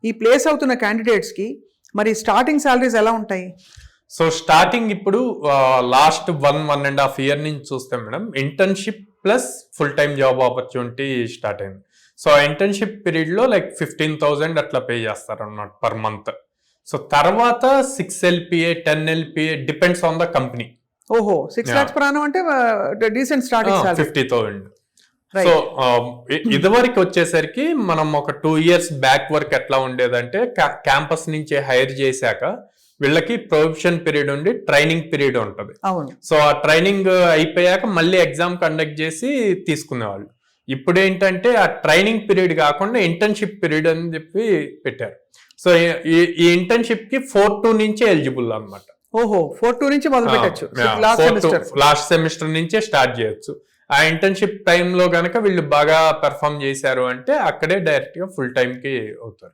ఈ ప్లేస్ అవుతున్న క్యాండిడేట్స్ కి మరి స్టార్టింగ్ సాలరీస్ ఎలా ఉంటాయి? సో స్టార్టింగ్ ఇప్పుడు లాస్ట్ 1.5 year నుంచి చూస్తే madam internship plus full time job opportunity start అయింది. సో ఆ ఇంటర్న్షిప్ పీరియడ్ లో లైక్ 15,000 అట్లా పే చేస్తారు అన్నమాట పర్ మంత్. సో తర్వాత 6 LPA 10 LPA depends on the company. ఓహో 6 lakhs per annum అంటే డీసెంట్ స్టార్టింగ్ సాలరీ. 50,000. సో ఇదివరకు వచ్చేసరికి మనం ఒక 2 years బ్యాక్ వర్క్ ఎట్లా ఉండేదంటే క్యాంపస్ నుంచి హైర్ చేశాక వీళ్ళకి ప్రొఫెషన్ పీరియడ్ ఉండి ట్రైనింగ్ పీరియడ్ ఉంటుంది. సో ఆ ట్రైనింగ్ అయిపోయాక మళ్ళీ ఎగ్జామ్ కండక్ట్ చేసి తీసుకునేవాళ్ళు. ఇప్పుడు ఏంటంటే ఆ ట్రైనింగ్ పీరియడ్ కాకుండా ఇంటర్న్షిప్ పీరియడ్ అని చెప్పి పెట్టారు. సో ఈ ఇంటర్న్షిప్ కి 4.2 నుంచి ఎలిజిబుల్ అనమాట. ఓహో 4.2 నుంచి మొదలు పెట్టచ్చు. లాస్ట్ సెమిస్టర్ నుంచే స్టార్ట్ చేయొచ్చు. ఆ ఇంటర్న్షిప్ టైంలో గనక వీళ్ళు బాగా పెర్ఫామ్ చేశారు అంటే అక్కడే డైరెక్ట్ గా ఫుల్ టైం కి అవుతారు.